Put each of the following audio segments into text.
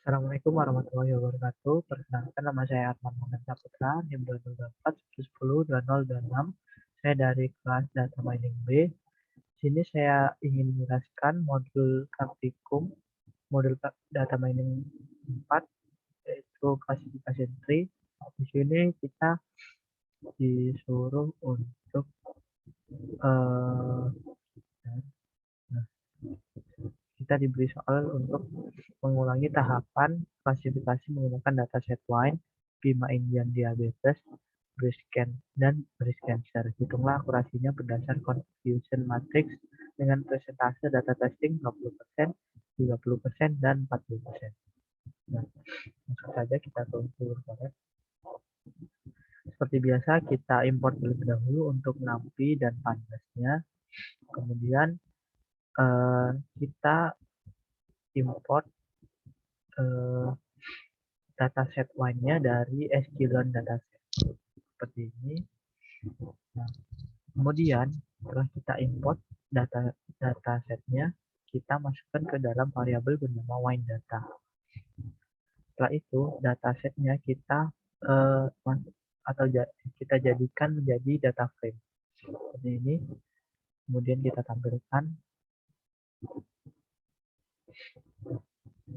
Assalamualaikum warahmatullahi wabarakatuh. Perkenalkan, nama saya Arman Mohamed Saputra, NIM 2024-10-2026. Saya dari kelas Data Mining B. Di sini saya ingin menjelaskan modul Data Mining 4, yaitu Classification Tree. Di sini kita disuruh untuk eh, kita diberi soal untuk mengulangi tahapan klasifikasi menggunakan dataset wine, Bima Indian diabetes, breast cancer, dan breast cancer. Hitunglah akurasinya berdasar confusion matrix dengan persentase data testing 20%, 30%, dan 40%. Nah, langsung saja kita ke unsur korek. Seperti biasa, kita import terlebih dahulu untuk NumPy dan Pandas-nya. Kemudian kita import dataset wine-nya dari sklearn dataset seperti ini. Nah, kemudian setelah kita import datasetnya, kita masukkan ke dalam variabel bernama wine data. Setelah itu datasetnya kita kita jadikan menjadi data frame seperti ini. Kemudian kita tampilkan,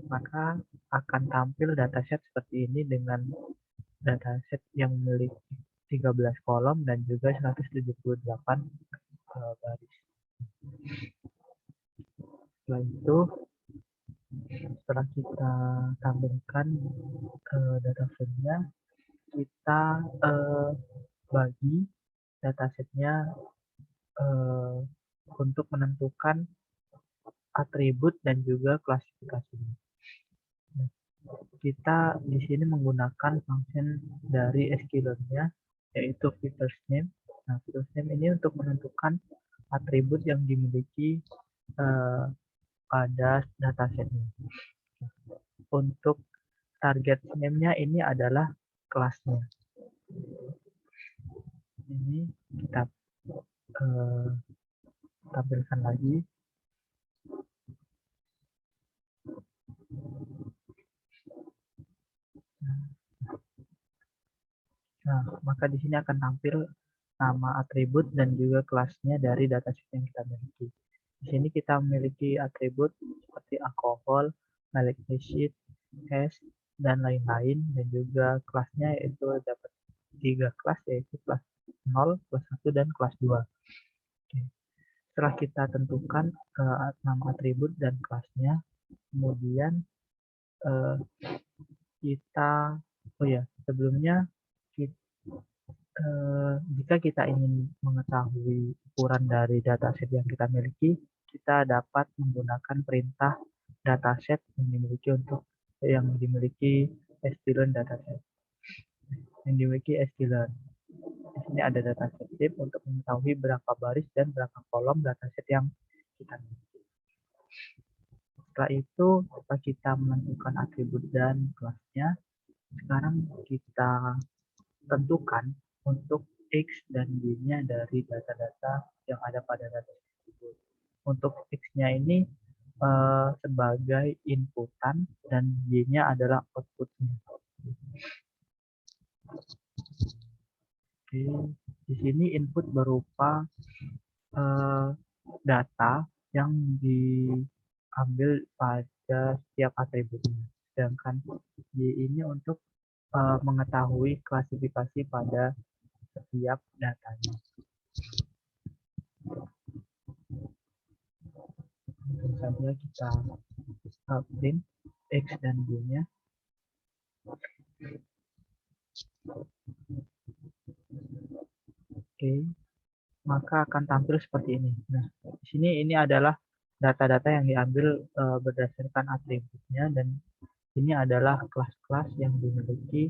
maka akan tampil dataset seperti ini dengan dataset yang memiliki 13 kolom dan juga 178 baris. Setelah itu, setelah kita tampilkan data frame-nya, kita bagi datasetnya untuk menentukan atribut dan juga klasifikasinya. Kita di sini menggunakan function dari sklearn-nya, yaitu features name. Nah, features name ini untuk menentukan atribut yang dimiliki pada datasetnya. Untuk target name-nya ini adalah kelasnya. Ini kita tampilkan lagi. Nah, maka di sini akan tampil nama atribut dan juga kelasnya dari dataset yang kita miliki. Di sini kita memiliki atribut seperti alkohol, malic acid, hash, dan lain-lain, dan juga kelasnya yaitu dapat 3 kelas, yaitu kelas 0, kelas 1, dan kelas 2. Oke. Setelah kita tentukan nama atribut dan kelasnya, kemudian sebelumnya jika kita ingin mengetahui ukuran dari dataset yang kita miliki, kita dapat menggunakan perintah dataset yang dimiliki sklearn dataset. Yang dimiliki sklearn. Di sini ada dataset tip untuk mengetahui berapa baris dan berapa kolom dataset yang kita miliki. Setelah itu, setelah kita menentukan atribut dan kelasnya, sekarang kita tentukan untuk X dan Y-nya dari data-data yang ada pada dataset tersebut. Untuk X-nya ini sebagai inputan dan Y-nya adalah outputnya. Oke, di sini input berupa data yang diambil pada setiap atributnya. Sedangkan Y ini untuk mengetahui klasifikasi pada setiap datanya. Langsung saja kita print X dan Y-nya. Oke, maka akan tampil seperti ini. Nah, di sini ini adalah data-data yang diambil berdasarkan atributnya, dan ini adalah kelas-kelas yang dimiliki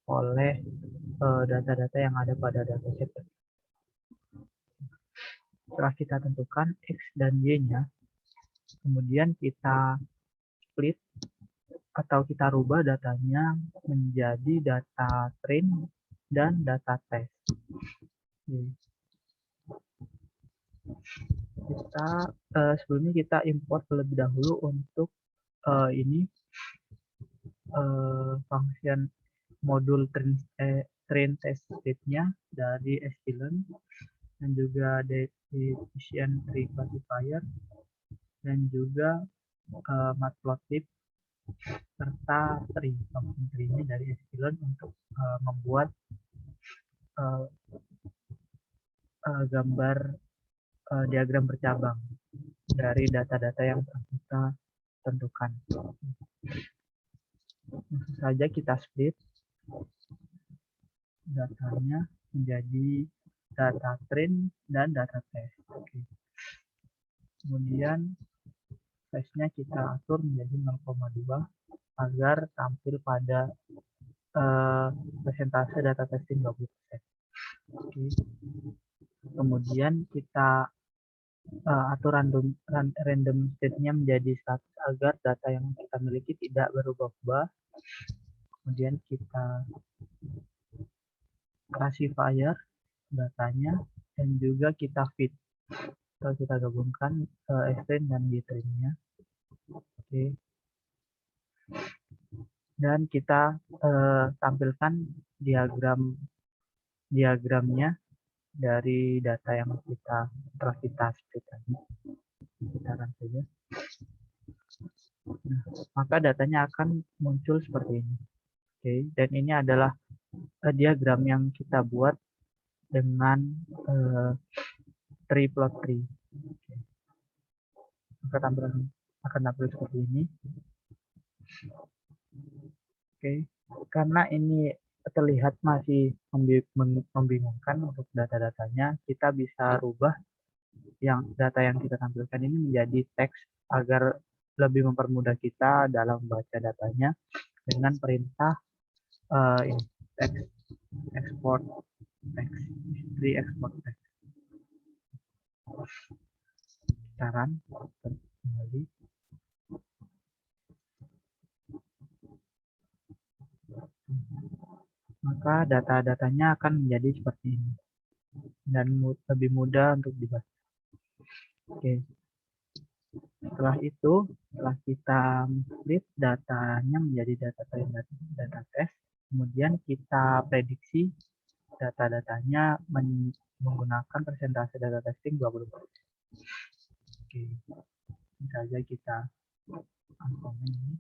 oleh data-data yang ada pada dataset. Setelah kita tentukan X dan Y-nya, kemudian kita split atau kita rubah datanya menjadi data train dan data test. Sebelumnya kita import terlebih dahulu untuk ini function modul train test state-nya dari sklearn, dan juga decision tree classifier, dan juga matplotlib serta function tree-nya dari sklearn untuk membuat gambar diagram bercabang dari data-data yang kita tentukan. Langsung saja kita split datanya menjadi data train dan data test. Oke. Kemudian size-nya kita atur menjadi 0,2 agar tampil pada persentase data testing 20%. Oke. Kemudian kita atur random state-nya menjadi 100 agar data yang kita miliki tidak berubah-ubah. Kemudian kita classifier datanya, dan juga kita fit atau kita gabungkan strain dan gtrain-nya. Oke. Dan kita tampilkan diagramnya dari data yang telah kita split tadi. Kita run saja. Nah, maka datanya akan muncul seperti ini. Oke, dan ini adalah diagram yang kita buat dengan tree plot tree. Oke. Maka tampilan akan tampil seperti ini. Oke, karena ini terlihat masih membingungkan untuk data-datanya, kita bisa rubah data yang kita tampilkan ini menjadi teks agar lebih mempermudah kita dalam membaca datanya dengan perintah text export text history export text. Kita run kembali. Maka data-datanya akan menjadi seperti ini dan lebih mudah untuk dibaca. Oke. Setelah itu, setelah kita split datanya menjadi data train dan data test, kemudian kita prediksi data-datanya menggunakan persentase data testing 20%. Oke. Ini saja kita uncomment ini.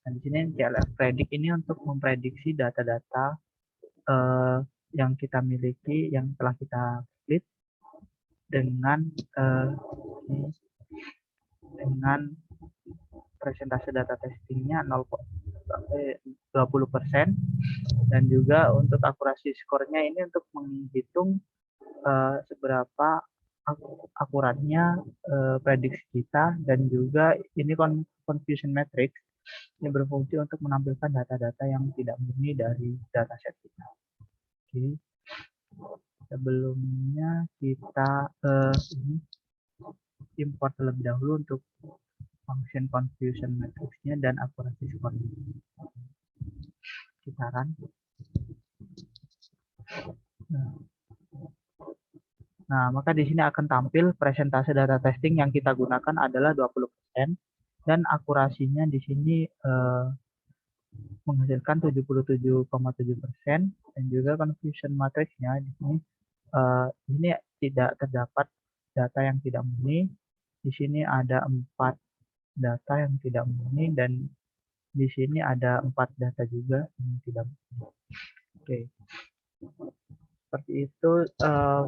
Dan di sini CLF predict ini untuk memprediksi data-data yang kita miliki, yang telah kita split dengan presentase data testingnya 20%, dan juga untuk akurasi skornya ini untuk menghitung seberapa akuratnya prediksi kita, dan juga ini confusion matrix ini berfungsi untuk menampilkan data-data yang tidak murni dari dataset kita. Oke. Sebelumnya kita import terlebih dahulu untuk function confusion matrix-nya dan akurasi skornya. Kita run. Nah, maka di sini akan tampil presentase data testing yang kita gunakan adalah 20%, dan akurasinya di sini menghasilkan 77,7%, dan juga confusion matrix-nya di sini tidak terdapat data yang tidak murni. Di sini ada 4 data yang tidak murni, dan di sini ada 4 data juga yang tidak murni. Oke. Seperti itu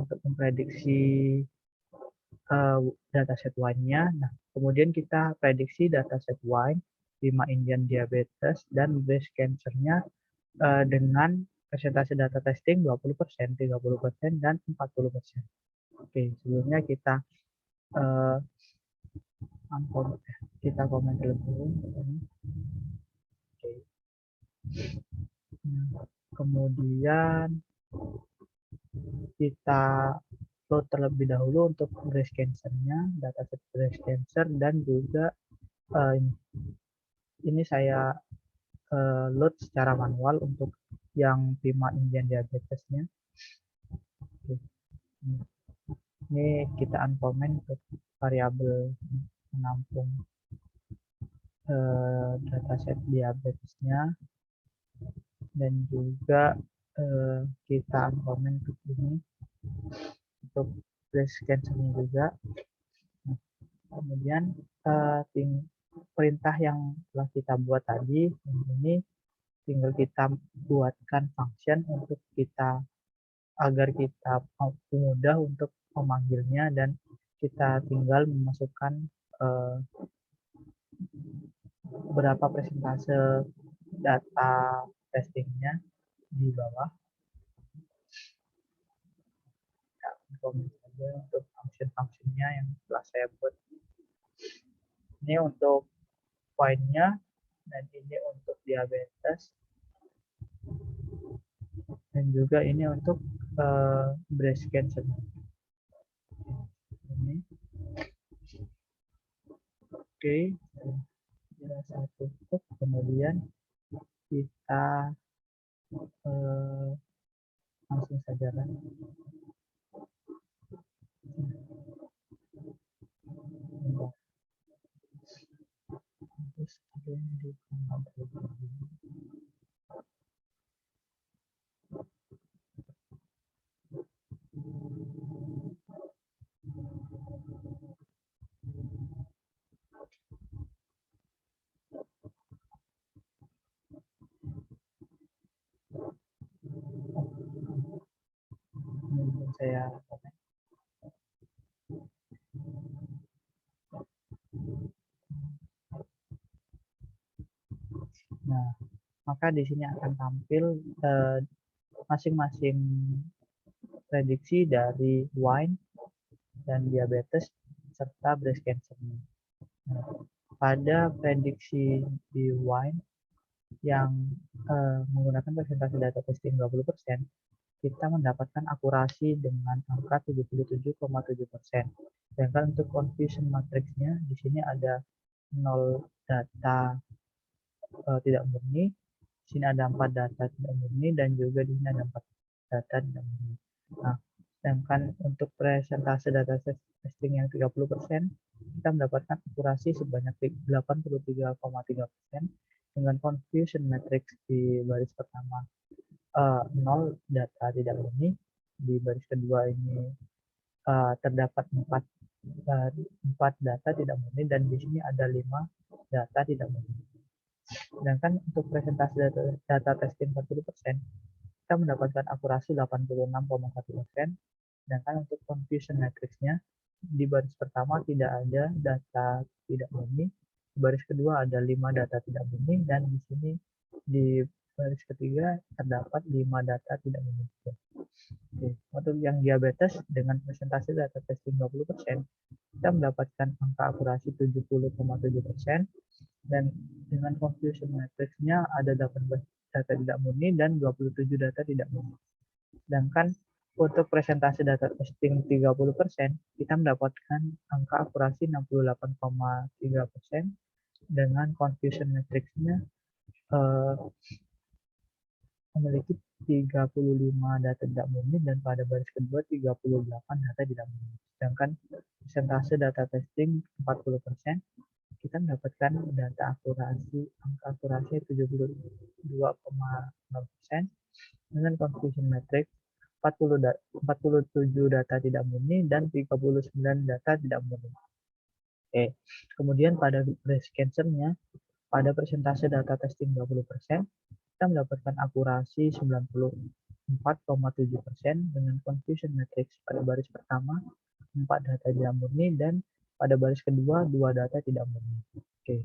untuk memprediksi dataset Y-nya. Nah, kemudian kita prediksi dataset Y 5 Indian diabetes dan breast cancer-nya dengan persentase data testing 20%, 30%, dan 40%. Oke, sebelumnya kita komen terlebih dahulu. Oke. Kemudian kita load terlebih dahulu untuk breast cancer-nya, dataset breast cancer, dan juga ini saya load secara manual untuk yang 5 Indian diabetes-nya. Oke. Ini kita uncomment untuk variabel menampung dataset diabetesnya, dan juga kita uncomment ini untuk breast cancer-nya juga. Nah, kemudian perintah yang telah kita buat tadi ini tinggal kita buatkan function untuk kita agar kita mudah untuk memanggilnya, dan kita tinggal memasukkan berapa persentase data testingnya di bawah. Ya, komen saja untuk function-functionnya yang telah saya buat. Ini untuk poinnya, dan ini untuk diabetes, dan juga ini untuk breast cancer. Ini oke, saya tutup. Kemudian kita langsung saja kan. Terus ada yang di saya komen. Nah, maka di sini akan tampil masing-masing prediksi dari wine dan diabetes serta breast cancer. Nah, pada prediksi di wine yang menggunakan persentase data testing 20%, kita mendapatkan akurasi dengan angka 77,7%. Sedangkan untuk confusion matrixnya di sini ada 0 data tidak murni, di sini ada 4 data tidak murni, dan juga di sini ada 4 data tidak murni. Nah, sedangkan untuk presentase data testing yang 30%, kita mendapatkan akurasi sebanyak 83,3% dengan confusion matrix di baris pertama 0 data tidak murni, di baris kedua ini terdapat 4 data tidak murni, dan di sini ada 5 data tidak murni. Sedangkan untuk presentasi data testing 40%, kita mendapatkan akurasi 86,1%. Sedangkan untuk confusion matrixnya di baris pertama tidak ada data tidak murni, di baris kedua ada 5 data tidak murni, dan di sini di baris ketiga terdapat 5 data tidak murni. Oke. Untuk yang diabetes dengan presentasi data testing 20%, kita mendapatkan angka akurasi 70,7%, dan dengan confusion matrixnya ada 18 data tidak murni dan 27 data tidak murni. Sedangkan untuk presentasi data testing 30%, kita mendapatkan angka akurasi 68,3% dengan confusion matrixnya memiliki 35 data tidak murni, dan pada baris kedua 38 data tidak murni. Sedangkan persentase data testing 40%, kita mendapatkan data akurasi, angka akurasi 72,6% dengan confusion matrix 47 data tidak murni dan 39 data tidak murni. Oke. Kemudian pada breast cancer-nya, pada persentase data testing 20%, kita mendapatkan akurasi 94,7% dengan confusion matrix pada baris pertama 4 data tidak murni, dan pada baris kedua 2 data tidak murni. Oke.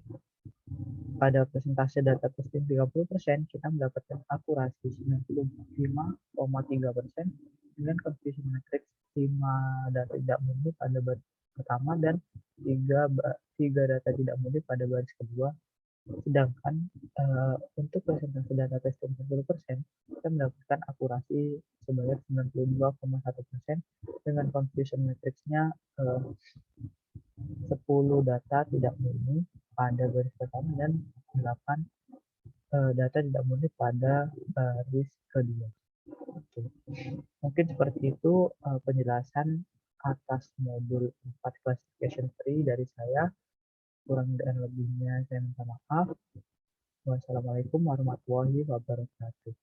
Pada persentase data testing 30%, kita mendapatkan akurasi 95,3% dengan confusion matrix 5 data tidak murni pada baris pertama dan 3 data tidak murni pada baris kedua. Sedangkan untuk persentase data testing 40%, kita mendapatkan akurasi sebanyak 92,1% dengan confusion matrixnya 10 data tidak murni pada baris pertama dan 8 data tidak murni pada baris kedua. Oke. Mungkin seperti itu penjelasan atas modul 4 classification tree dari saya. Kurang dan lebihnya saya minta maaf. Wassalamualaikum warahmatullahi wabarakatuh.